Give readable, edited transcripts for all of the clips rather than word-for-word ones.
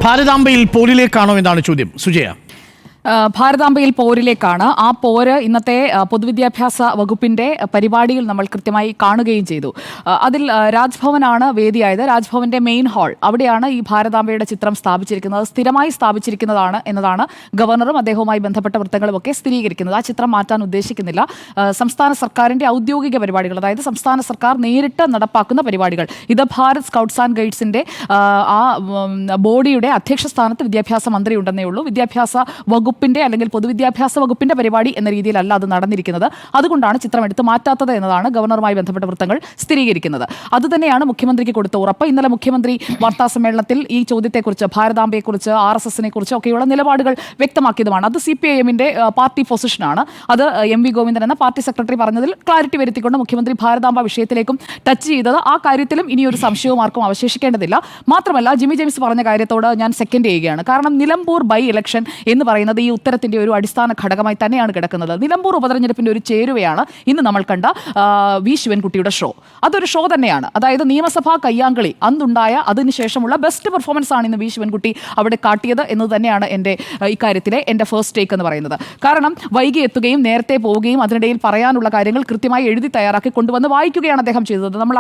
ഭാരതാംബയിൽ പോരിലേക്കാണോ എന്നാണ് ചോദ്യം. സുജയ. ഭാരതാംബയിൽ പോരിലേക്കാണ്. ആ പോര് ഇന്നത്തെ പൊതുവിദ്യാഭ്യാസ വകുപ്പിന്റെ പരിപാടിയിൽ നമ്മൾ കൃത്യമായി കാണുകയും ചെയ്തു. അതിൽ രാജ്ഭവനാണ് വേദിയായത്. രാജ്ഭവന്റെ മെയിൻ ഹാൾ, അവിടെയാണ് ഈ ഭാരതാംബയുടെ ചിത്രം സ്ഥാപിച്ചിരിക്കുന്നത്. സ്ഥിരമായി സ്ഥാപിച്ചിരിക്കുന്നതാണ് എന്നതാണ് ഗവർണറും അദ്ദേഹവുമായി ബന്ധപ്പെട്ട വൃത്തങ്ങളും ഒക്കെ സ്ഥിരീകരിക്കുന്നത്. ആ ചിത്രം മാറ്റാൻ ഉദ്ദേശിക്കുന്നില്ല. സംസ്ഥാന സർക്കാരിന്റെ ഔദ്യോഗിക പരിപാടികൾ, അതായത് സംസ്ഥാന സർക്കാർ നേരിട്ട് നടപ്പാക്കുന്ന പരിപാടികൾ, ഇത് ഭാരത് സ്കൗട്ട്സ് ആൻഡ് ഗൈഡ്സിന്റെ ആ ബോഡിയുടെ അധ്യക്ഷ സ്ഥാനത്ത് വിദ്യാഭ്യാസ മന്ത്രി ഉണ്ടെന്നേ ഉള്ളൂ. വിദ്യാഭ്യാസ വകുപ്പിന്റെ അല്ലെങ്കിൽ പൊതുവിദ്യാഭ്യാസ വകുപ്പിന്റെ പരിപാടി എന്ന രീതിയിലല്ല അത് നടന്നിരിക്കുന്നത്. അതുകൊണ്ടാണ് ചിത്രം എടുത്ത് മാറ്റാത്തത് എന്നതാണ് ഗവർണറുമായി ബന്ധപ്പെട്ട വൃത്തങ്ങൾ സ്ഥിരീകരിക്കുന്നത്. അതുതന്നെയാണ് മുഖ്യമന്ത്രിക്ക് കൊടുത്ത ഉറപ്പ്. ഇന്നലെ മുഖ്യമന്ത്രി വാർത്താ സമ്മേളനത്തിൽ ഈ ചോദ്യത്തെക്കുറിച്ച്, ഭാരതാംബയെക്കുറിച്ച്, RSSനെ കുറിച്ച് ഒക്കെയുള്ള നിലപാടുകൾ വ്യക്തമാക്കിയതുമാണ്. അത് CPIMന്റെ പാർട്ടി പൊസിഷനാണ്. അത് MV ഗോവിന്ദൻ എന്ന പാർട്ടി സെക്രട്ടറി പറഞ്ഞതിൽ ക്ലാരിറ്റി വരുത്തിക്കൊണ്ട് മുഖ്യമന്ത്രി ഭാരതാംബ വിഷയത്തിലേക്കും ടച്ച് ചെയ്തത്. ആ കാര്യത്തിലും ഇനിയൊരു സംശയവും ആർക്കും അവശേഷിക്കേണ്ടതില്ല. മാത്രമല്ല, ജിമ്മി ജെയിംസ് പറഞ്ഞ കാര്യത്തോട് ഞാൻ സെക്കൻഡ് ചെയ്യുകയാണ്. കാരണം നിലമ്പൂർ ബൈ ഇലക്ഷൻ എന്ന് പറയുന്നത് ഈ ഉത്തരത്തിന്റെ ഒരു അടിസ്ഥാന ഘടകമായി തന്നെയാണ് കിടക്കുന്നത്. നിലമ്പൂർ ഉപതെരഞ്ഞെടുപ്പിന്റെ ഒരു ചേരുവയാണ് ഇന്ന് നമ്മൾ കണ്ട വി ശിവൻകുട്ടിയുടെ ഷോ. അതൊരു ഷോ തന്നെയാണ്. അതായത് നിയമസഭാ കയ്യാങ്കളി അന്നുണ്ടായ അതിനുശേഷമുള്ള ബെസ്റ്റ് പെർഫോമൻസ് ആണ് ഇന്ന് വി ശിവൻകുട്ടി അവിടെ കാട്ടിയത് എന്ന് തന്നെയാണ് എൻ്റെ ഇക്കാര്യത്തിലെ എൻ്റെ ഫസ്റ്റ് ടേക്ക് എന്ന് പറയുന്നത്. കാരണം വൈകി എത്തുകയും നേരത്തെ പോവുകയും അതിനിടയിൽ പറയാനുള്ള കാര്യങ്ങൾ കൃത്യമായി എഴുതി തയ്യാറാക്കി കൊണ്ടുവന്ന് വായിക്കുകയാണ് അദ്ദേഹം ചെയ്തത്. നമ്മൾ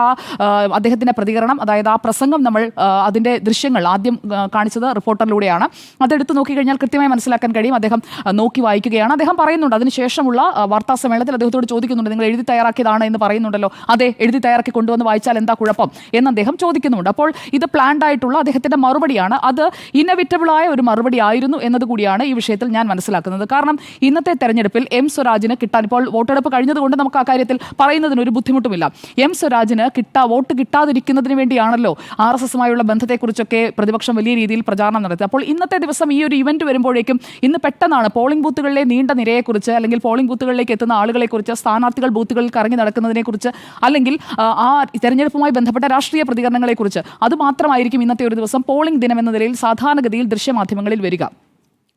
അദ്ദേഹത്തിൻ്റെ പ്രതികരണം, അതായത് ആ പ്രസംഗം, നമ്മൾ അതിൻ്റെ ദൃശ്യങ്ങൾ ആദ്യം കാണിച്ചത് റിപ്പോർട്ടറിലൂടെയാണ്. അതെടുത്ത് നോക്കിക്കഴിഞ്ഞാൽ കൃത്യമായി മനസ്സിലാക്കാൻ കഴിയും. അദ്ദേഹം നോക്കി വായിക്കുകയാണ്. അദ്ദേഹം പറയുന്നുണ്ട്, അതിനുശേഷമുള്ള വാർത്താ സമ്മേളനത്തിൽ അദ്ദേഹത്തോട് ചോദിക്കുന്നുണ്ട്, നിങ്ങൾ എഴുതി തയ്യാറാക്കിയതാണ് എന്ന് പറയുന്നുണ്ടല്ലോ. അതെ, എഴുതി തയ്യാറാക്കി കൊണ്ടുവന്ന് വായിച്ചാൽ എന്താ കുഴപ്പം എന്ന് അദ്ദേഹം ചോദിക്കുന്നുണ്ട്. അപ്പോൾ ഇത് പ്ലാൻഡ് ആയിട്ടുള്ള അദ്ദേഹത്തിന്റെ മറുപടിയാണ്. അത് ഇന്നവിറ്റബിളായ ഒരു മറുപടി ആയിരുന്നു എന്നതുകൂടിയാണ് ഈ വിഷയത്തിൽ ഞാൻ മനസ്സിലാക്കുന്നത്. കാരണം ഇന്നത്തെ തെരഞ്ഞെടുപ്പിൽ M സ്വരാജിന് കിട്ടാൻ, ഇപ്പോൾ വോട്ടെടുപ്പ് കഴിഞ്ഞതുകൊണ്ട് നമുക്ക് ആ കാര്യത്തിൽ പറയുന്നതിന് ഒരു ബുദ്ധിമുട്ടുമില്ല. M സ്വരാജിന് വോട്ട് കിട്ടാതിരിക്കുന്നതിന് വേണ്ടിയാണല്ലോ RSSുമായുള്ള ബന്ധത്തെക്കുറിച്ചൊക്കെ പ്രതിപക്ഷം വലിയ രീതിയിൽ പ്രചാരണം നടത്തി. അപ്പോൾ ഇന്നത്തെ ദിവസം ഈ ഒരു ഇവന്റ് വരുമ്പോഴേക്കും ഇന്ന് പെട്ടെന്നാണ് പോളിംഗ് ബൂത്തുകളിലെ നീണ്ട നിരയെക്കുറിച്ച്, അല്ലെങ്കിൽ പോളിംഗ് ബൂത്തുകളിലേക്ക് എത്തുന്ന ആളുകളെക്കുറിച്ച്, സ്ഥാനാർത്ഥികൾ ബൂത്തുകളിൽ കറങ്ങി നടക്കുന്നതിനെക്കുറിച്ച്, അല്ലെങ്കിൽ ആ തെരഞ്ഞെടുപ്പുമായി ബന്ധപ്പെട്ട രാഷ്ട്രീയ പ്രതികരണങ്ങളെക്കുറിച്ച്, അതുമാത്രമായിരിക്കും ഇന്നത്തെ ഒരു ദിവസം പോളിംഗ് ദിനം എന്ന നിലയിൽ സാധാരണഗതിയിൽ ദൃശ്യമാധ്യമങ്ങളിൽ വരിക.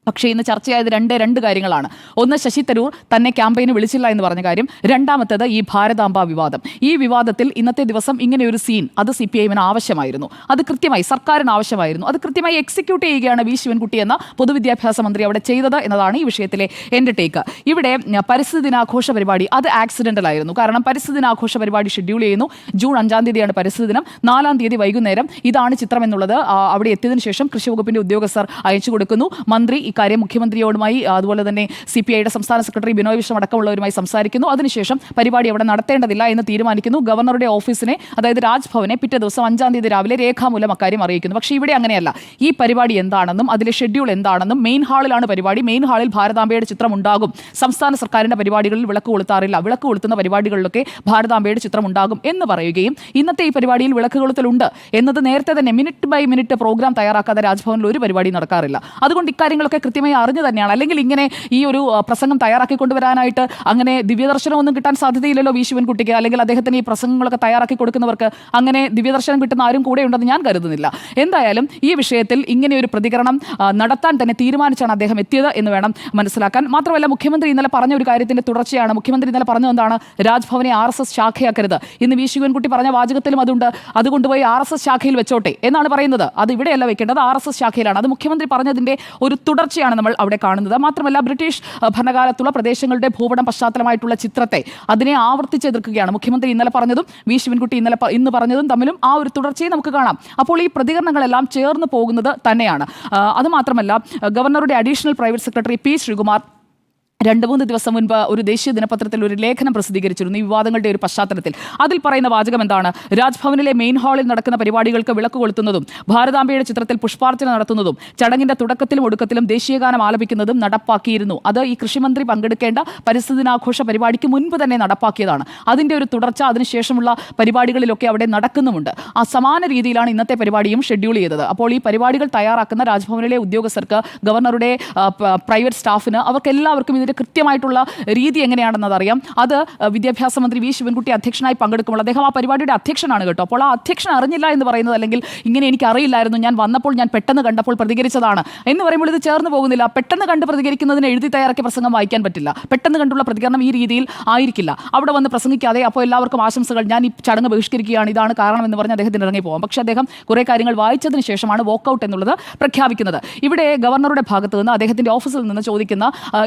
പക്ഷേ ഇന്ന് ചർച്ചയായത് രണ്ട് കാര്യങ്ങളാണ്. ഒന്ന്, ശശി തരൂർ തന്നെ ക്യാമ്പയിന് വിളിച്ചില്ല എന്ന് പറഞ്ഞ കാര്യം. രണ്ടാമത്തേത് ഈ ഭാരതാംബ വിവാദം. ഈ വിവാദത്തിൽ ഇന്നത്തെ ദിവസം ഇങ്ങനെ ഒരു സീൻ, അത് CPIMന് ആവശ്യമായിരുന്നു. അത് കൃത്യമായി സർക്കാരിന് ആവശ്യമായിരുന്നു. അത് കൃത്യമായി എക്സിക്യൂട്ട് ചെയ്യുകയാണ് വി ശിവൻകുട്ടി എന്ന പൊതുവിദ്യാഭ്യാസ മന്ത്രി അവിടെ ചെയ്തത് എന്നതാണ് ഈ വിഷയത്തിലെ എൻ്റെ ടേക്ക്. ഇവിടെ പരിസ്ഥിതി ദിനാഘോഷ പരിപാടി അത് ആക്സിഡൻ്റൽ ആയിരുന്നു. കാരണം പരിസ്ഥിതി ദിനാഘോഷ പരിപാടി ഷെഡ്യൂൾ ചെയ്യുന്നു. ജൂൺ 5-ാം തീയതിയാണ് പരിസ്ഥിതി ദിനം. 4-ാം തീയതി വൈകുന്നേരം ഇതാണ് ചിത്രം എന്നുള്ളത് അവിടെ എത്തിയതിനു ശേഷം കൃഷി വകുപ്പിന്റെ ഉദ്യോഗസ്ഥർ അയച്ചു കൊടുക്കുന്നു. മന്ത്രി കാര്യം മുഖ്യമന്ത്രിയോടുമായി, അതുപോലെ തന്നെ CPIയുടെ സംസ്ഥാന സെക്രട്ടറി ബിനോയ് വിശ്വം അടക്കമുള്ളവരുമായി സംസാരിക്കുന്നു. അതിനുശേഷം പരിപാടി അവിടെ നടത്തേണ്ടതില്ല എന്ന് തീരുമാനിക്കുന്നു. ഗവർണറുടെ ഓഫീസിനെ, അതായത് രാജ്ഭവനെ പിറ്റേ ദിവസം 5-ാം തീയതി രാവിലെ രേഖാമൂലം അക്കാര്യം അറിയിക്കുന്നു. പക്ഷേ ഇവിടെ അങ്ങനെയല്ല. ഈ പരിപാടി എന്താണെന്നും അതിലെ ഷെഡ്യൂൾ എന്താണെന്നും, മെയിൻ ഹാളിലാണ് പരിപാടി, മെയിൻ ഹാളിൽ ഭാരതാംബയുടെ ചിത്രം ഉണ്ടാകും. സംസ്ഥാന സർക്കാരിന്റെ പരിപാടികളിൽ വിളക്ക് കൊളുത്താറില്ല, വിളക്ക് കൊളുത്തുന്ന പരിപാടികളിലൊക്കെ ഭാരതാംബയുടെ ചിത്രം ഉണ്ടാകും എന്ന് പറയുകയും ഇന്നത്തെ ഈ പരിപാടിയിൽ വിളക്ക് കൊളുത്തലുണ്ട് എന്നത് നേരത്തെ തന്നെ മിനിറ്റ് ബൈ മിനിറ്റ് പ്രോഗ്രാം തയ്യാറാക്കാതെ രാജ്ഭവനിൽ ഒരു പരിപാടി നടക്കാറില്ല. അതുകൊണ്ട് ഇക്കാര്യങ്ങളൊക്കെ കൃത്യമായി അറിഞ്ഞു തന്നെയാണ്. അല്ലെങ്കിൽ ഇങ്ങനെ ഈ ഒരു പ്രസംഗം തയ്യാറാക്കി കൊണ്ടുവരാനായിട്ട് അങ്ങനെ ദിവ്യദർശനമൊന്നും കിട്ടാൻ സാധ്യതയില്ലല്ലോ വി ശിവൻകുട്ടിക്ക്, അല്ലെങ്കിൽ അദ്ദേഹത്തിന് ഈ പ്രസംഗങ്ങളൊക്കെ തയ്യാറാക്കി കൊടുക്കുന്നവർക്ക് അങ്ങനെ ദിവ്യദർശനം കിട്ടുന്ന ആരും കൂടെ ഉണ്ടെന്ന് ഞാൻ കരുതുന്നില്ല. എന്തായാലും ഈ വിഷയത്തിൽ ഇങ്ങനെ ഒരു പ്രതികരണം നടത്താൻ തന്നെ തീരുമാനിച്ചാണ് അദ്ദേഹം എത്തിയത് എന്ന് വേണം മനസ്സിലാക്കാൻ. മാത്രമല്ല, മുഖ്യമന്ത്രി ഇന്നലെ പറഞ്ഞ ഒരു കാര്യത്തിന്റെ തുടർച്ചയാണ്. മുഖ്യമന്ത്രി ഇന്നലെ പറഞ്ഞത് എന്താണ്? രാജ്ഭവനെ RSS ശാഖയാക്കരുത്. ഇന്ന് വി ശിവൻകുട്ടി പറഞ്ഞ വാചകത്തിലും അതുണ്ട്. അതുകൊണ്ടുപോയി RSS ശാഖയിൽ വെച്ചോട്ടെ എന്നാണ് പറയുന്നത്. അത് ഇവിടെയല്ല വെക്കേണ്ടത്, RSS ശാഖയിലാണ്. അത് മുഖ്യമന്ത്രി പറഞ്ഞതിന്റെ ഒരു തുടർച്ചയാണ് നമ്മൾ അവിടെ കാണുന്നത്. മാത്രമല്ല, ബ്രിട്ടീഷ് ഭരണകാലത്തുള്ള പ്രദേശങ്ങളുടെ ഭൂപടം പശ്ചാത്തലമായിട്ടുള്ള ചിത്രത്തെ, അതിനെ ആവർത്തിച്ചെതിർക്കുകയാണ് മുഖ്യമന്ത്രി ഇന്നലെ പറഞ്ഞതും വി ശിവൻകുട്ടി ഇന്ന് പറഞ്ഞതും തമ്മിലും ആ ഒരു തുടർച്ചയെ നമുക്ക് കാണാം. അപ്പോൾ ഈ പ്രതികരണങ്ങളെല്ലാം ചേർന്ന് പോകുന്നത് തന്നെയാണ്. അതുമാത്രമല്ല, ഗവർണറുടെ additional private secretary P Sreekumar 2-3 ദിവസം മുൻപ് ഒരു ദേശീയ ദിനപത്രത്തിൽ ഒരു ലേഖനം പ്രസിദ്ധീകരിച്ചിരുന്നു ഈ വിവാദങ്ങളുടെ ഒരു പശ്ചാത്തലത്തിൽ. അതിൽ പറയുന്ന വാചകം എന്താണ്? രാജ്ഭവനിലെ മെയിൻ ഹാളിൽ നടക്കുന്ന പരിപാടികൾക്ക് വിളക്ക് കൊളുത്തുന്നതും ഭാരതാംബയുടെ ചിത്രത്തിൽ പുഷ്പാർച്ചന നടത്തുന്നതും ചടങ്ങിന്റെ തുടക്കത്തിലും ഒടുക്കത്തിലും ദേശീയഗാനം ആലപിക്കുന്നതും നടപ്പാക്കിയിരുന്നു. അത് ഈ കൃഷിമന്ത്രി പങ്കെടുക്കേണ്ട പരിസ്ഥിതി ദിനാഘോഷ പരിപാടിക്ക് മുൻപ് തന്നെ നടപ്പാക്കിയതാണ്. അതിൻ്റെ ഒരു തുടർച്ച അതിനുശേഷമുള്ള പരിപാടികളിലൊക്കെ അവിടെ നടക്കുന്നുമുണ്ട്. ആ സമാന രീതിയിലാണ് ഇന്നത്തെ പരിപാടിയും ഷെഡ്യൂൾ ചെയ്തത്. അപ്പോൾ ഈ പരിപാടികൾ തയ്യാറാക്കുന്ന രാജ്ഭവനിലെ ഉദ്യോഗസ്ഥർക്ക്, ഗവർണറുടെ പ്രൈവറ്റ് സ്റ്റാഫിന്, അവർക്ക് എല്ലാവർക്കും അതിൻ്റെ കൃത്യമായിട്ടുള്ള രീതി എങ്ങനെയാണെന്നത് അറിയാം. അത് വിദ്യാഭ്യാസ മന്ത്രി വി ശിവൻകുട്ടി അധ്യക്ഷനായി പങ്കെടുക്കുമ്പോൾ അദ്ദേഹം ആ പരിപാടിയുടെ അധ്യക്ഷനാണ് കേട്ടോ. അപ്പോൾ ആ അധ്യക്ഷൻ അറിഞ്ഞില്ല എന്ന് പറയുന്നത്, അല്ലെങ്കിൽ ഇങ്ങനെ എനിക്ക് അറിയില്ലായിരുന്നു, ഞാൻ വന്നപ്പോൾ ഞാൻ പെട്ടെന്ന് കണ്ടപ്പോൾ പ്രതികരിച്ചതാണ് എന്ന് പറയുമ്പോൾ ഇത് ചേർന്ന് പോകുന്നില്ല. പെട്ടെന്ന് കണ്ട് പ്രതികരിക്കുന്നതിന് എഴുതി തയ്യാറാക്കിയ പ്രസംഗം വായിക്കാൻ പറ്റില്ല. പെട്ടെന്ന് കണ്ടുള്ള പ്രതികരണം ഈ രീതിയിൽ ആയിരിക്കില്ല. അവിടെ വന്ന് പ്രസംഗിക്കാതെ അപ്പോൾ എല്ലാവർക്കും ആശംസകൾ, ഞാൻ ഈ ചടങ്ങ് ബഹിഷ്കരിക്കുകയാണ്, ഇതാണ് കാരണം എന്ന് പറഞ്ഞ് അദ്ദേഹത്തിന് ഇറങ്ങി പോകാം. പക്ഷേ അദ്ദേഹം കുറേ കാര്യങ്ങൾ വായിച്ചതിന് ശേഷമാണ് വോക്കൗട്ട് എന്നുള്ളത് പ്രഖ്യാപിക്കുന്നത്. ഇവിടെ ഗവർണറുടെ ഭാഗത്ത് നിന്ന് അദ്ദേഹത്തിന്റെ ഓഫീസിൽ നിന്ന് ചോദിക്കുന്ന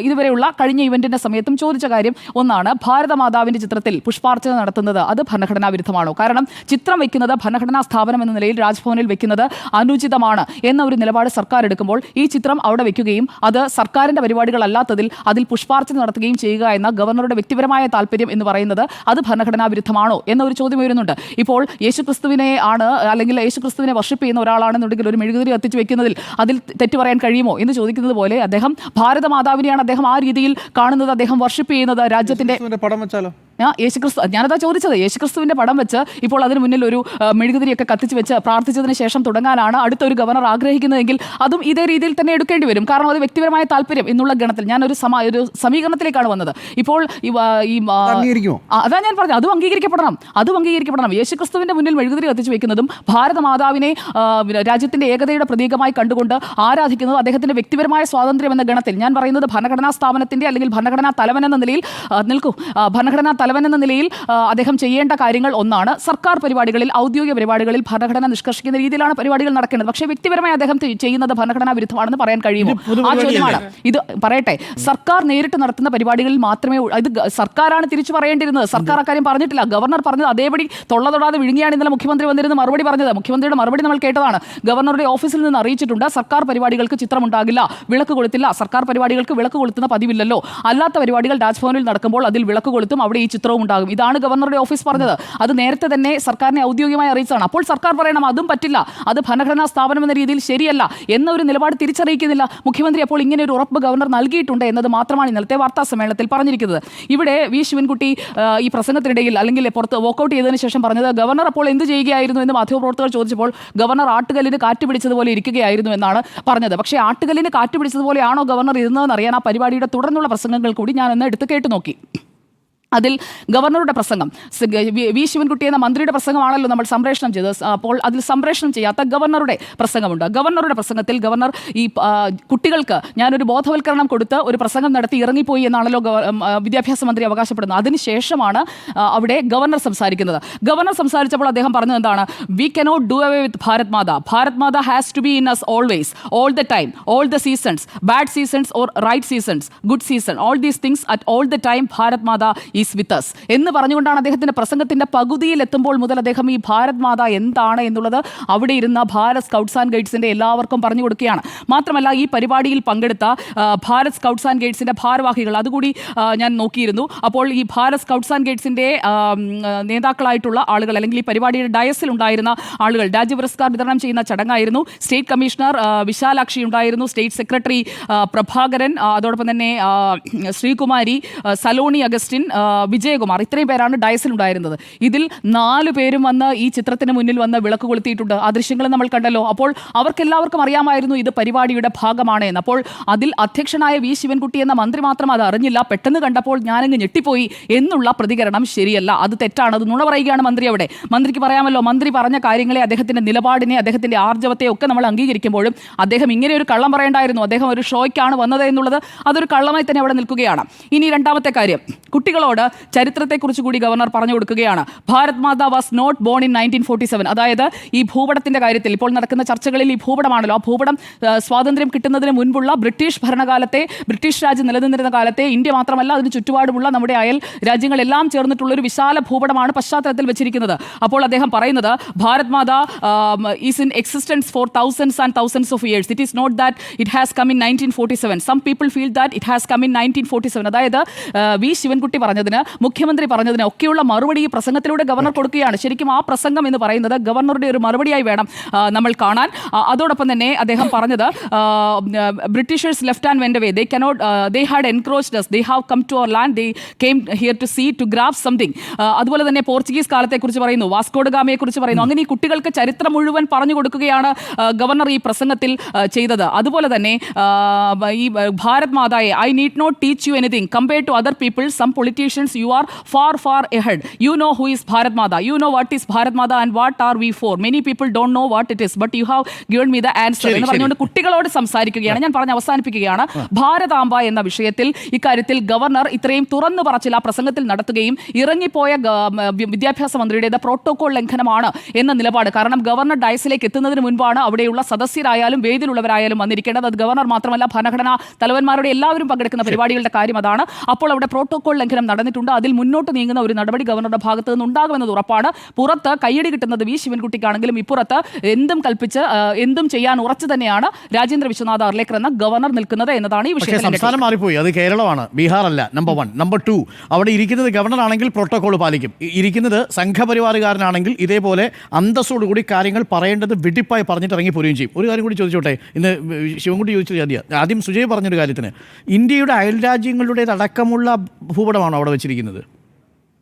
ഇതുവരെയുള്ള കഴിഞ്ഞ ഇവന്റിന്റെ സമയത്തും ചോദിച്ച കാര്യം ഒന്നാണ്, ഭാരതമാതാവിന്റെ ചിത്രത്തിൽ പുഷ്പാർച്ചന നടത്തുന്നത് അത് ഭരണഘടനാ വിരുദ്ധമാണോ? കാരണം ചിത്രം വെക്കുന്നത് ഭരണഘടനാ സ്ഥാപനം എന്ന നിലയിൽ രാജ്ഭവനിൽ വെക്കുന്നത് അനുചിതമാണ് എന്ന ഒരു നിലപാട് സർക്കാർ എടുക്കുമ്പോൾ ഈ ചിത്രം അവിടെ വെക്കുകയും അത് സർക്കാരിന്റെ പരിപാടികളല്ലാത്തതിൽ അതിൽ പുഷ്പാർച്ചന നടത്തുകയും ചെയ്യുക എന്ന ഗവർണറുടെ വ്യക്തിപരമായ താല്പര്യം എന്ന് പറയുന്നത് അത് ഭരണഘടനാ വിരുദ്ധമാണോ എന്ന ഒരു ചോദ്യം ഉയരുന്നുണ്ട്. ഇപ്പോൾ യേശുക്രിസ്തുവിനെ ആണ്, അല്ലെങ്കിൽ യേശുക്രിസ്തുവിനെ വർഷിപ്പ് ചെയ്യുന്ന ഒരാളാണെന്നുണ്ടെങ്കിൽ ഒരു മെഴുകുതിരി കത്തിച്ച് വെക്കുന്നതിൽ അതിൽ തെറ്റ് പറയാൻ കഴിയുമോ എന്ന് ചോദിക്കുന്നത് പോലെ അദ്ദേഹം ഭാരതമാതാവിനെയാണ് അദ്ദേഹം ആ രീതിയിൽ കാണുന്നത്, അദ്ദേഹം വർഷിപ്പ് ചെയ്യുന്നത് രാജ്യത്തിന്റെ പടം വെച്ചാലോ? യേശുക്രിസ്തു, ഞാനതാ ചോദിച്ചത്, യേശുക്രിസ്തുവിന്റെ പടം വെച്ച് ഇപ്പോൾ അതിന് മുന്നിൽ ഒരു മെഴുകുതിരിയൊക്കെ കത്തിച്ച് വെച്ച് പ്രാർത്ഥിച്ചതിന് ശേഷം തുടങ്ങാനാണ് അടുത്തൊരു ഗവർണർ ആഗ്രഹിക്കുന്നതെങ്കിൽ അതും ഇതേ രീതിയിൽ തന്നെ എടുക്കേണ്ടി വരും. കാരണം അത് വ്യക്തിപരമായ താല്പര്യം എന്നുള്ള ഗണത്തിൽ ഞാനൊരു സമീകരണത്തിലേക്കാണ് വന്നത്. ഇപ്പോൾ അതാ ഞാൻ പറഞ്ഞു, അതും അംഗീകരിക്കപ്പെടണം. യേശുക്രിസ്തുവിന്റെ മുന്നിൽ മെഴുകുതിരി കത്തിച്ച് വെക്കുന്നതും ഭാരതമാതാവിനെ രാജ്യത്തിന്റെ ഏകതയുടെ പ്രതീകമായി കണ്ടുകൊണ്ട് ആരാധിക്കുന്നത് അദ്ദേഹത്തിന്റെ വ്യക്തിപരമായ സ്വാതന്ത്ര്യം എന്ന ഗണത്തിൽ, ഞാൻ പറയുന്നത് ഭരണഘടനാ സ്ഥാപനത്തിന്റെ അല്ലെങ്കിൽ ഭരണഘടനാ തലവൻ എന്ന നിലയിൽ ഭരണഘടനാ തലവൻ എന്ന നിലയിൽ അദ്ദേഹം ചെയ്യേണ്ട കാര്യങ്ങൾ ഒന്നാണ്, സർക്കാർ പരിപാടികളിൽ, ഔദ്യോഗിക പരിപാടികളിൽ ഭരണഘടന നിഷ്കർഷിക്കുന്ന രീതിയിലാണ് പരിപാടികൾ നടക്കേണ്ടത്. പക്ഷേ വ്യക്തിപരമായി അദ്ദേഹം ചെയ്യുന്നത് ഭരണഘടനാ വിരുദ്ധമാണെന്ന് പറയാൻ കഴിയുമോ? ആ ചോദ്യമാണ്. ഇത് പറയട്ടെ, സർക്കാർ നേരിട്ട് നടത്തുന്ന പരിപാടികളിൽ മാത്രമേ ഇത് സർക്കാരാണ് തിരിച്ചു പറയേണ്ടിരുന്നത്. സർക്കാർ അക്കാര്യം പറഞ്ഞിട്ടില്ല. ഗവർണർ പറഞ്ഞത് അതേപടി തൊള്ളതൊടാതെ വിഴുങ്ങിയാണ് ഇന്നലെ മുഖ്യമന്ത്രി വന്നിരുന്ന മറുപടി പറഞ്ഞത്. മുഖ്യമന്ത്രിയുടെ മറുപടി നമ്മൾ കേട്ടതാണ്. ഗവർണറുടെ ഓഫീസിൽ നിന്ന് അറിയിച്ചിട്ടുണ്ട്, സർക്കാർ പരിപാടികൾക്ക് ചിത്രമുണ്ടാകില്ല, വിളക്ക് കൊളുത്തില്ല. സർക്കാർ പരിപാടികൾക്ക് വിളക്ക് കൊളുത്തുന്ന പതിവില്ലല്ലോ. അല്ലാത്ത പരിപാടികൾ രാജ്ഭവനിൽ നടക്കുമ്പോൾ അതിൽ വിളക്ക് കൊളുത്തും, അവിടെ ഈ ചിത്രവും ഉണ്ടാകും. ഇതാണ് ഗവർണറുടെ ഓഫീസ് പറഞ്ഞത്. അത് നേരത്തെ തന്നെ സർക്കാരിനെ ഔദ്യോഗികമായി അറിയിച്ചതാണ്. അപ്പോൾ സർക്കാർ പറയണം അതും പറ്റില്ല, അത് ഭരണഘടനാ സ്ഥാപനം എന്ന രീതിയിൽ ശരിയല്ല എന്നൊരു നിലപാട് തിരിച്ചറിയിക്കുന്നില്ല മുഖ്യമന്ത്രി. അപ്പോൾ ഇങ്ങനെ ഒരു ഉറപ്പ് ഗവർണർ നൽകിയിട്ടുണ്ട് എന്നത് മാത്രമാണ് ഇന്നലത്തെ വാർത്താ സമ്മേളനത്തിൽ പറഞ്ഞിരിക്കുന്നത്. ഇവിടെ വി ശിവൻകുട്ടി ഈ പ്രസംഗത്തിനിടയിൽ അല്ലെങ്കിൽ പുറത്ത് വോക്കൗട്ട് ചെയ്തതിനു ശേഷം പറഞ്ഞത് ഗവർണർ അപ്പോൾ എന്ത് ചെയ്യുകയായിരുന്നു എന്ന് മാധ്യമപ്രവർത്തകർ ചോദിച്ചപ്പോൾ ഗവർണർ ആട്ടുകല്ലിന് കാറ്റ് പിടിച്ചതുപോലെ ഇരിക്കുകയായിരുന്നു എന്നാണ് പറഞ്ഞത്. പക്ഷേ ആട്ടുകല്ലിന് കാറ്റ് പിടിച്ചതുപോലെയാണോ ഗവർണർ ഇരുന്നതെന്ന് അറിയാൻ ആ പരിപാടിയുടെ തുടർന്നുള്ള പ്രസംഗങ്ങൾ കൂടി ഞാൻ ഒന്ന് എടുത്ത് കേട്ടു നോക്കി. അതിൽ ഗവർണറുടെ പ്രസംഗം, വി ശിവൻകുട്ടി എന്ന മന്ത്രിയുടെ പ്രസംഗമാണല്ലോ നമ്മൾ സംപ്രേഷണം ചെയ്തത്. അപ്പോൾ അതിൽ സംപ്രേഷണം ചെയ്യാത്ത ഗവർണറുടെ പ്രസംഗമുണ്ട്. ഗവർണറുടെ പ്രസംഗത്തിൽ ഗവർണർ ഈ കുട്ടികൾക്ക് ഞാനൊരു ബോധവൽക്കരണം കൊടുത്ത് ഒരു പ്രസംഗം നടത്തി ഇറങ്ങിപ്പോയി എന്നാണല്ലോ വിദ്യാഭ്യാസ മന്ത്രി അവകാശപ്പെടുന്നത്. അതിനുശേഷമാണ് അവിടെ ഗവർണർ സംസാരിക്കുന്നത്. ഗവർണർ സംസാരിച്ചപ്പോൾ അദ്ദേഹം പറഞ്ഞത് എന്താണ്? We cannot do away with Bharat Mata. Bharat Mata has to be in us always, all the time, all the seasons, bad seasons or right seasons, good season, all these things at all the time Bharat Mata is with us എന്ന് പറഞ്ഞുകൊണ്ടാണ് അദ്ദേഹത്തിന്റെ പ്രസംഗത്തിന്റെ പകുതിയിൽ എത്തുമ്പോൾ മുതൽ അദ്ദേഹം ഈ ഭാരത് മാത എന്താണ് എന്നുള്ളത് അവിടെ ഇരുന്ന ഭാരത് സ്കൗട്ട്സ് ആൻഡ് ഗൈഡ്സിന്റെ എല്ലാവർക്കും പറഞ്ഞു കൊടുക്കുകയാണ്. മാത്രമല്ല ഈ പരിപാടിയിൽ പങ്കെടുത്ത ഭാരത് സ്കൗട്ട്സ് ആൻഡ് ഗൈഡ്സിന്റെ ഭാരവാഹികൾ അതുകൂടി ഞാൻ നോക്കിയിരുന്നു. അപ്പോൾ ഈ ഭാരത് സ്കൗട്ട്സ് ആൻഡ് ഗൈഡ്സിന്റെ നേതാക്കളായിട്ടുള്ള ആളുകൾ, അല്ലെങ്കിൽ ഈ പരിപാടിയുടെ ഡയസിൽ ഉണ്ടായിരുന്ന ആളുകൾ, രാജ്യ പുരസ്കാർ വിതരണം ചെയ്യുന്ന ചടങ്ങായിരുന്നു. സ്റ്റേറ്റ് കമ്മീഷണർ വിശാലാക്ഷി ഉണ്ടായിരുന്നു, സ്റ്റേറ്റ് സെക്രട്ടറി പ്രഭാകരൻ, അതോടൊപ്പം തന്നെ ശ്രീകുമാരി, സലോണി അഗസ്റ്റിൻ, വിജയകുമാർ, ഇത്രയും പേരാണ് ഡയസിൽ ഉണ്ടായിരുന്നത്. ഇതിൽ 4 പേരും വന്ന് ഈ ചിത്രത്തിന് മുന്നിൽ വന്ന് വിളക്ക് കൊളുത്തിയിട്ടുണ്ട്. ആ ദൃശ്യങ്ങൾ നമ്മൾ കണ്ടല്ലോ. അപ്പോൾ അവർക്കെല്ലാവർക്കും അറിയാമായിരുന്നു ഇത് പരിപാടിയുടെ ഭാഗമാണ് എന്ന്. അപ്പോൾ അതിൽ അധ്യക്ഷനായ വി ശിവൻകുട്ടി എന്ന മന്ത്രി മാത്രം അത് അറിഞ്ഞില്ല, പെട്ടെന്ന് കണ്ടപ്പോൾ ഞാനങ്ങ് ഞെട്ടിപ്പോയി എന്നുള്ള പ്രതികരണം ശരിയല്ല, അത് തെറ്റാണ്, അത് നുണ പറയുകയാണ് മന്ത്രി. അവിടെ മന്ത്രിക്ക് പറയാമല്ലോ, മന്ത്രി പറഞ്ഞ കാര്യങ്ങളെ, അദ്ദേഹത്തിന്റെ നിലപാടിനെ, അദ്ദേഹത്തിന്റെ ആർജവത്തെ ഒക്കെ നമ്മൾ അംഗീകരിക്കുമ്പോഴും അദ്ദേഹം ഇങ്ങനെ ഒരു കള്ളം പറയേണ്ടായിരുന്നു. അദ്ദേഹം ഒരു ഷോയ്ക്കാണ് വന്നത് എന്നുള്ളത് അതൊരു കള്ളമായി തന്നെ അവിടെ നിൽക്കുകയാണ്. ഇനി രണ്ടാമത്തെ കാര്യം, കുട്ടികളോട് ചരിത്രത്തെക്കുറിച്ച് കൂടി ഗവർണർ പറഞ്ഞു കൊടുക്കുകയാണ്. ഭാരത് മാത വാസ് നോട്ട് ബോൺ ഇൻ 1947. അതായത് ഈ ഭൂപടത്തിന്റെ കാര്യത്തിൽ ഇപ്പോൾ നടക്കുന്ന ചർച്ചകളിൽ ഈ ഭൂപടമാണല്ലോ, ആ ഭൂപടം സ്വാതന്ത്ര്യം കിട്ടുന്നതിന് മുൻപുള്ള ബ്രിട്ടീഷ് ഭരണകാലത്തെ, ബ്രിട്ടീഷ് രാജ്യം നിലനിന്നിരുന്ന കാലത്തെ ഇന്ത്യ മാത്രമല്ല അതിന് ചുറ്റുപാടുമുള്ള നമ്മുടെ അയൽ രാജ്യങ്ങളെല്ലാം ചേർന്നിട്ടുള്ള ഒരു വിശാല ഭൂപടമാണ് പശ്ചാത്തലത്തിൽ വെച്ചിരിക്കുന്നത്. അപ്പോൾ അദ്ദേഹം പറയുന്നത് Bharat Mata is in existence for thousands and thousands of years. It is not that it has come in 1947. Some people feel that it has come in 1947. അതായത് വി ശിവൻകുട്ടി പറഞ്ഞതിന് ചോദിച്ചതിന് മുഖ്യമന്ത്രി പറഞ്ഞതിന് ഒക്കെയുള്ള മറുപടി ഈ പ്രസംഗത്തിലൂടെ ഗവർണർ കൊടുക്കുകയാണ്. ശരിക്കും ആ പ്രസംഗം എന്ന് പറയുന്നത് ഗവർണറുടെ ഒരു മറുപടിയായി വേണം നമ്മൾ കാണാൻ. അതോടൊപ്പം തന്നെ അദ്ദേഹം പറഞ്ഞത് Britishers left and went away, they had encroached us, they have come to our land, they came here to see, to grab something. അതുപോലെ തന്നെ പോർച്ചുഗീസ് കാലത്തെക്കുറിച്ച് പറയുന്നു, വാസ്കോ ഡ ഗാമയെ കുറിച്ച് പറയുന്നു. അങ്ങനെ ഈ കുട്ടികൾക്ക് ചരിത്രം മുഴുവൻ പറഞ്ഞു കൊടുക്കുകയാണ് ഗവർണർ ഈ പ്രസംഗത്തിൽ ചെയ്തത്. അതുപോലെ തന്നെ ഈ ഭാരത് മാതായെ, I need not teach you anything compared to other people, some politicians you are far far ahead, you know who is Bharat Mata, you know what is Bharat Mata and what are we for, many people don't know what it is but you have given me the answer എന്ന് പറഞ്ഞുകൊണ്ട് കുട്ടികളോട് സംസാരിക്കുകയാണ്. ഞാൻ പറഞ്ഞ് അവസാനിപ്പിക്കുകയാണ്. ഭാരതാംബ എന്ന വിഷയത്തിൽ ഇക്കാര്യത്തിൽ ഗവർണർ ഇത്രയും തുറന്നു പറച്ചിൽ ആ പ്രസംഗത്തിൽ നടത്തുകയും ഇറങ്ങിപ്പോയ വിദ്യാഭ്യാസ മന്ത്രിയുടെ പ്രോട്ടോകോൾ ലംഘനമാണ് എന്ന നിലപാട്. കാരണം ഗവർണർ ഡയസിലേക്ക് എത്തുന്നതിന് മുൻപാണ് അവിടെയുള്ള സദസ്യരായാലും വേദിയിലുള്ളവരായാലും വന്നിരിക്കേണ്ടത്. അത് ഗവർണർ മാത്രമല്ല, ഭരണഘടനാ തലവന്മാരുടെ എല്ലാവരും പങ്കെടുക്കുന്ന പരിപാടികളുടെ കാര്യം അതാണ്. അപ്പോൾ അവിടെ പ്രോട്ടോകോൾ ലംഘനം നടന്നിട്ടുണ്ട്. അതിൽ മുന്നോട്ട് നീങ്ങുന്ന ഒരു നടപടി ഗവർണറുടെ ഭാഗത്ത് നിന്ന് ഉണ്ടാകുമെന്നത് ഉറപ്പാണ്. പുറത്ത് കയ്യടി കിട്ടുന്നത് വി ശിവൻകുട്ടിക്കാണെങ്കിലും ഇപ്പുറത്ത് എന്തും കൽപ്പിച്ച് എന്തും ചെയ്യാൻ ഉറച്ചു തന്നെയാണ് രാജേന്ദ്ര വിശ്വനാഥ് അർലേക്കർ എന്ന ഗവർണർ നിൽക്കുന്നത് എന്നതാണ് ഈ വിഷയം. സംസ്ഥാനം മാറിപ്പോയി, അത് കേരളമാണ്, ബീഹാർ അല്ല. നമ്പർ 1. നമ്പർ 2, അവിടെ ഇരിക്കുന്നത് ഗവർണർ ആണെങ്കിൽ പ്രോട്ടോകോൾ പാലിക്കും. ഇരിക്കുന്നത് സംഘപരിവാറുകാരനാണെങ്കിൽ ഇതേപോലെ അന്തസ്സോടുകൂടി കാര്യങ്ങൾ പറയേണ്ടത് വെടിപ്പായി പറഞ്ഞിട്ട് ഇറങ്ങി പോരുകയും ചെയ്യും. ഒരു കാര്യം കൂടി ചോദിച്ചോട്ടെ, ഇന്ന് ശിവൻകുട്ടി ചോദിച്ചത് ആദ്യം സുജയ് പറഞ്ഞൊരു കാര്യത്തിന്, ഇന്ത്യയുടെ അയൽ രാജ്യങ്ങളുടേതടക്കമുള്ള ഭൂപടമാണോ അവിടെ വെച്ചിരിക്കുന്നത്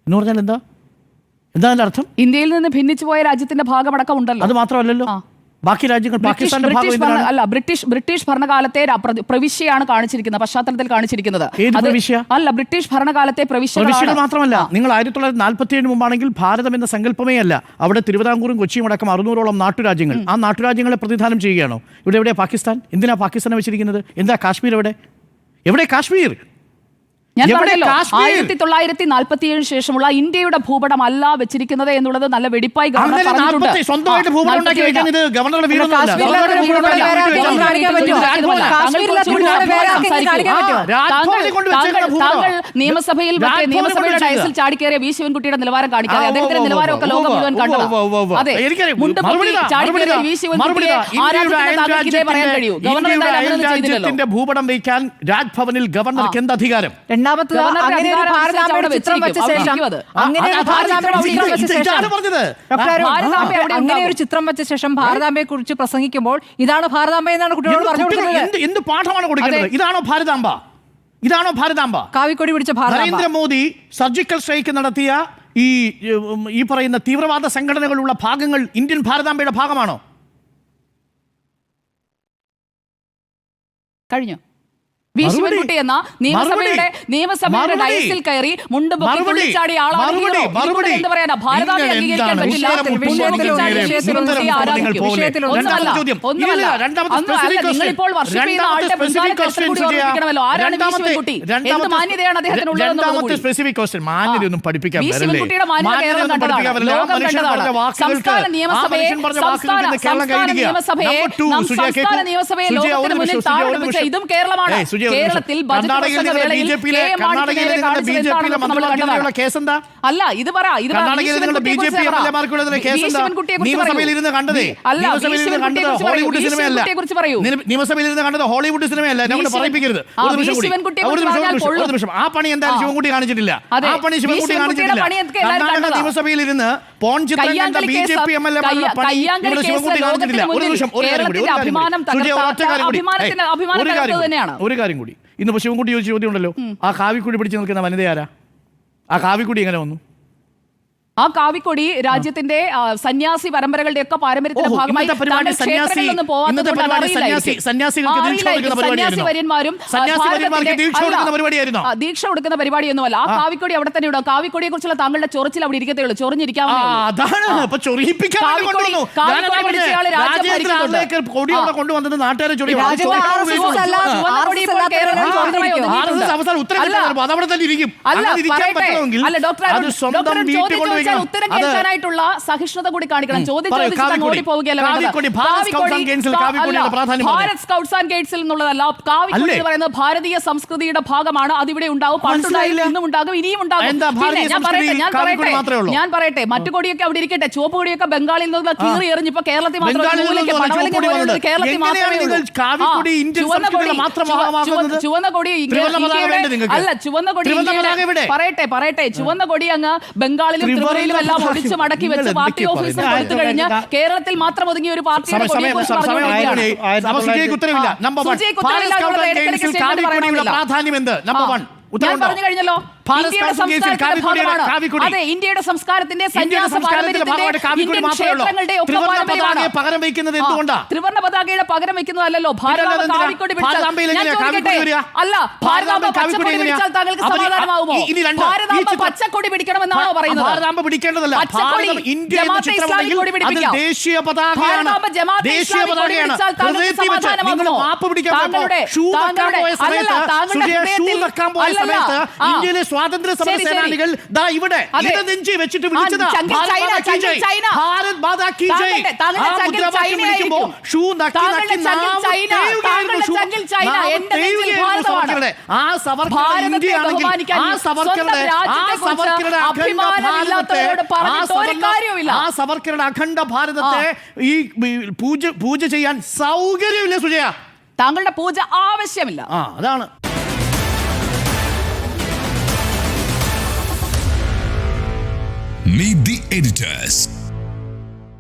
എന്ന് പറഞ്ഞാൽ എന്താ അതിന്റെ അർത്ഥം? ഇന്ത്യയിൽ നിന്ന് ഭിന്നിച്ചു പോയ രാജ്യത്തിന്റെ ഭാഗമടക്കം ഉണ്ടല്ലോ. അത് മാത്രമല്ലല്ലോ, ബാക്കി രാജ്യങ്ങൾ പാകിസ്ഥാന്റെ അല്ല, ബ്രിട്ടീഷ് ഭരണകാലത്തെ പ്രവിശ്യയാണ് കാണിച്ചിരിക്കുന്നത്, പശ്ചാത്തലത്തിൽ കാണിച്ചിരിക്കുന്നത്. അല്ല, ബ്രിട്ടീഷ് ഭരണകാലത്തെ പ്രവിശ്യകൾ മാത്രമല്ല. നിങ്ങൾ 1947 മുമ്പാണെങ്കിൽ ഭാരതം എന്ന സങ്കല്പമേ അല്ല. അവിടെ തിരുവിതാംകൂറും കൊച്ചിയും അടക്കം 600ഓളം നാട്ടുരാജ്യങ്ങൾ. ആ നാട്ടുരാജ്യങ്ങളെ പ്രതിദാനം ചെയ്യുകയാണോ? ഇവിടെ എവിടെയാ പാകിസ്ഥാൻ? എന്തിനാ പാകിസ്ഥാനെ വെച്ചിരിക്കുന്നത്? എന്താ കാശ്മീർ എവിടെ കാശ്മീർ? ഞാൻ പറഞ്ഞല്ലോ, 1947 ശേഷമുള്ള ഇന്ത്യയുടെ ഭൂപടം അല്ല വെച്ചിരിക്കുന്നത് എന്നുള്ളത് നല്ല വെടിപ്പായി ഗവർണർ പറഞ്ഞിട്ടുണ്ട്. സ്വന്തമായിട്ട് ഭൂപടം ഉണ്ടാക്കി വെക്കാൻ ഇത് ഗവർണറുടെ താങ്കൾ നിയമസഭയുടെ ഡയസിൽ ചാടിക്കേറിയ വി ശിവൻകുട്ടിയുടെ നിലവാരം കാണിക്കാതെ അദ്ദേഹത്തിന്റെ നിലവാരമൊക്കെ ലോകം മുഴുവൻ കണ്ടത്. അതെ, ചാടിക്കേറിയ വി ശിവൻകുട്ടിയെ ആരാധിക്കുന്ന പറയാൻ കഴിയൂ. ഗവർണർ ഭൂപടം വയ്ക്കാൻ രാജ്ഭവനിൽ ഗവർണർക്ക് എന്ത് അധികാരം? അങ്ങനെ ഒരു ചിത്രം വെച്ച ശേഷം ഭാരതാംബയെ കുറിച്ച് പ്രസംഗിക്കുമ്പോൾ ഇതാണ് ഭാരതാംബ എന്നാണ് കുട്ടികളോട് പറഞ്ഞുകൊടുക്കുന്നത്. എന്ത് പാഠമാണ് കൊടുക്കുന്നത്? ഇതാണോ ഭാരതാംബ? കാവിക്കൊടി പിടിച്ച നരേന്ദ്രമോദി സർജിക്കൽ സ്ട്രൈക്ക് നടത്തിയ ഈ പറയുന്ന തീവ്രവാദ സംഘടനകളുള്ള ഭാഗങ്ങൾ ഇന്ത്യൻ ഭാരതാംബയുടെ ഭാഗമാണോ? കഴിഞ്ഞു. വി ശിവൻകുട്ടി എന്ന നിയമസഭയുടെ ഡയസിൽ കയറി മുണ്ട് പൊക്കി തുള്ളിച്ചാടി എന്താ പറയാ, ഭാരതാംബയെ അംഗീകരിക്കാൻ പറ്റില്ല. നിങ്ങളിപ്പോൾ വർഷിക്കുന്ന ആളുടെ ഓർമ്മിക്കണമല്ലോ. ആരാണ് വി ശിവൻകുട്ടി? എന്ത് മാന്യതയാണ് അദ്ദേഹത്തിനുള്ളത്? മാന്യതയൊന്നും പഠിപ്പിക്കാൻ വി ശിവൻകുട്ടിയുടെ മാന്യത കേരളം കണ്ടതാണ്, ലോകം കണ്ടതാണ്. സംസ്ഥാന നിയമസഭയെ ലോകത്തിന് മുന്നിൽ താഴ്ന്നിപ്പിച്ച ഇതും കേരളമാണ്. കേരളത്തിൽ അല്ല, ഇത് പറ, നിയമസഭയിൽ കണ്ടത് ഹോളിവുഡ് സിനിമയല്ല. പറയിപ്പിക്കരുത്. ആ പണി എന്തായാലും ശിവൻകുട്ടി കാണിച്ചിട്ടില്ല. ആ പണി ശിവൻകുട്ടി കാണിച്ചിട്ടില്ല. കർണാടക നിയമസഭയിൽ ഇരുന്ന് പോൺ ചിത്രം കണ്ട BJP MLA ശിവൻകുട്ടി കാണിച്ചിട്ടില്ല. ഒരു കാര്യം കൂടി, ഇന്ന് ശിവൻകുട്ടി ചോദിച്ച ചോദ്യം ഉണ്ടല്ലോ, ആ കാവിക്കുടി പിടിച്ച് നിൽക്കുന്ന വനിത ആരാ? ആ കാവിക്കുടി എങ്ങനെ വന്നു? ആ കാവിക്കൊടി രാജ്യത്തിന്റെ സന്യാസി പരമ്പരകളുടെ ഒക്കെ പാരമ്പര്യത്തിന്റെ ഭാഗമായി ദീക്ഷ കൊടുക്കുന്ന പരിപാടിയൊന്നുമല്ല. ആ കാവിക്കൊടി അവിടെ തന്നെ ഉണ്ടാവും. കാവിക്കൊടിയെ കുറിച്ചുള്ള താങ്കളുടെ ചൊറിച്ചിൽ അവിടെ ഇരിക്കത്തേ ഉള്ളൂ, ചൊറിഞ്ഞിരിക്കാവുന്നേ. ചോദിക്കണം. ഉത്തരം അത് കേൾക്കാനായിട്ടുള്ള സഹിഷ്ണുത കൂടി കാണിക്കണം. ചോദ്യം പറയൂ, ചോദിച്ചിട്ട് അങ്ങോട്ട് കാവിക്കൊടി. പോവുകയല്ല വേണ്ടത്. കാവിക്കൊടി, ഭാരത് സ്കൗട്ട്സ് ആൻഡ് ഗൈഡ്സിൽ കാവിക്കൊടിയുടെ പ്രാധാന്യം പറഞ്ഞു. ഭാരത് സ്കൗട്ട്സ് ആൻഡ് ഗൈഡ്സിൽ എന്നുള്ളതല്ല. കാവിക്കൊടി അല്ലേ? എന്ന് പറയുന്നത് ഭാരതീയ സംസ്കൃതിയുടെ ഭാഗമാണ്. അതിവിടെ ഉണ്ടാവും, പണ്ടുണ്ടായില്ല, ഇന്നും ഉണ്ടാകും, ഇനിയും ഉണ്ടാകും. എന്താ ഭാരതീയ പിന്നെ കാവിക്കൊടി മാത്രമേ ഉള്ളൂ? ഞാൻ പറയട്ടെ, മറ്റു കൊടിയൊക്കെ അവിടെ ഇരിക്കട്ടെ. ചുവപ്പ് കൊടിയൊക്കെ ബംഗാളിൽ നിന്നുള്ള കീറി എറിഞ്ഞ് ഇപ്പൊ കേരളത്തിൽ മാത്രമേ ബംഗാളിൽ കേരളത്തിൽ എങ്ങനെയാണ് നിങ്ങൾ കാവിക്കൊടി ഇന്ത്യൻ സംസ്കൃതിയുടെ മാത്രം ഭാഗമാക്കുന്നത്? ചുവന്ന കൊടി ത്രിവർണ്ണ പതാക വേണ്ടേ നിങ്ങൾക്ക്? അല്ല, ചുവന്ന കൊടി ത്രിവർണ്ണ പതാക എവിടെ? പറയട്ടെ ചുവന്ന കൊടി അങ്ങ് ബംഗാളിലും ത്രിപുരയിലും എല്ലാം ഒളിച്ചു മടക്കി വെച്ച് പാർട്ടി ഓഫീസിൽ കൊടുത്തു കഴിഞ്ഞ് കേരളത്തിൽ മാത്രം ഒതുങ്ങിയ ഒരു പാർട്ടിയുടെ കൊടിയെക്കുറിച്ച് പറഞ്ഞുകൊണ്ടിരിക്കുകയാണ്. സുജയ്ക്ക് ഉത്തരവില്ല. നമ്പർ 1 സുജയ്ക്ക് ഉത്തരവില്ല എന്നുള്ളത് ഇടയ്ക്കിടയ്ക്ക് സ്റ്റേറ്റ്മെന്റ് കാവിക്കൊടിയുടെ പറയുന്നില്ല. പ്രാധാന്യം എന്ത്? നമ്പർ 1 ഞാൻ പറഞ്ഞു കഴിഞ്ഞല്ലോ, ഇന്ത്യയുടെ സംസ്കാരത്തിന്റെ ഭാഗമാണ്. കാവിക്കൊടി. അതെ, ഇന്ത്യയുടെ സംസ്കാരത്തിന്റെ സന്യാസ സംസ്കാരത്തിന്റെ ഭാഗമായിട്ട് പാരമ്പര്യത്തിന്റെ കാവിക്കൊടി ഇന്ത്യൻ മാത്രമേ ഉള്ളൂ. ക്ഷേത്രങ്ങളുടെ ഒക്കെ ത്രിവർണ്ണ പാരമ്പര്യമാണ്. പതാകയെ പകരം വയ്ക്കുന്നത് എന്തുകൊണ്ടാ? ത്രിവർണ്ണ പതാകയുടെ പകരം വെക്കുന്നതല്ലോ. ഭാരതാംബ കാവിക്കൊടി പിടിച്ചാൽ ഭാരതാംബയിൽ ഞാൻ എങ്ങനെയാ ചോദിക്കട്ടെ, കാവിക്കൊടി വരിക? അല്ല, ഭാരതാംബ പച്ചക്കൊടി പിടിച്ചാൽ താങ്കൾക്ക് സമാധാനമാവുമോ? ഭാരതാംബ പച്ചക്കൊടി പിടിക്കണമെന്നാണോ പറയുന്നത്? ഭാരതാംബ പിടിക്കേണ്ടതല്ല. പച്ചക്കൊടി ഇന്ത്യ എന്ന ജമാഅത്തെ ഇസ്ലാമി ചിത്രമുണ്ടെങ്കിൽ കൊടി അത് പിടിപ്പിക്കാം. ദേശീയ പതാകയാണ്. ഭാരതാംബ ജമാഅത്തെ ദേശീയ ഇസ്ലാമി കൊടി പതാകയാണ്. പിടിച്ചാൽ താങ്കൾക്ക് ഹൃദയത്തിൽ വെച്ച് നിങ്ങൾ സമാധാനമാവുമോ? മാപ്പ് പിടിക്കാൻ പോയപ്പോൾ താങ്കളുടെ ഷൂ വെക്കാൻ പോയ സമയത്ത് താങ്കളുടെ സുജയ ഷൂ ഹൃദയത്തിൽ വെക്കാൻ പോയ അല്ലല്ല. സമയത്ത് ആ. ഇന്ത്യയിലെ സ്വാതന്ത്ര്യ സമര ശരി, ശരി. സേനാനികൾ ദാ ഇവിടെ അതെ. ഇടനെഞ്ചി വെച്ചിട്ട് വിളിച്ചത് ചങ്കിൽ ഭാരത് ചൈന, മാതാ കി ചങ്കിൽ ജയ്. ചൈന. ഭാരത് മാതാ കി ജയ്. താങ്കളുടെ ആ ചങ്കിൽ മുദ്രാവാക്യം വിളിക്കുമ്പോൾ ചൈനയായിരിക്കും. ഷൂ നക്കി താങ്കളുടെ നക്കി ചങ്കിൽ നാവ് ചൈന. തേയുകയായിരുന്നു താങ്കളുടെ ഷൂ. ചങ്കിൽ ചൈന. നാവ് എന്റെ നെഞ്ചിൽ തേയുകയായിരുന്നു ഭാരതമാണ്. സവർക്കറുടെ. ആ സവർക്കറുടെ ഭാരതത്തെ ഇന്ത്യയാണെങ്കിൽ ബഹുമാനിക്കാൻ ആ സവർക്കറുടെ സ്വന്തം രാജ്യത്തെക്കുറിച്ച് അഭിമാനമില്ലാത്തവരോട് പറഞ്ഞിട്ട് ഒരു കാര്യവുമില്ല. ആ സവർക്കറുടെ അഖണ്ഡ ഭാരതത്തെ ഈ പൂജ ചെയ്യാൻ സൗകര്യമില്ല സുജയ. താങ്കളുടെ പൂജ ആവശ്യമില്ല. അതാണ്. Meet the editors.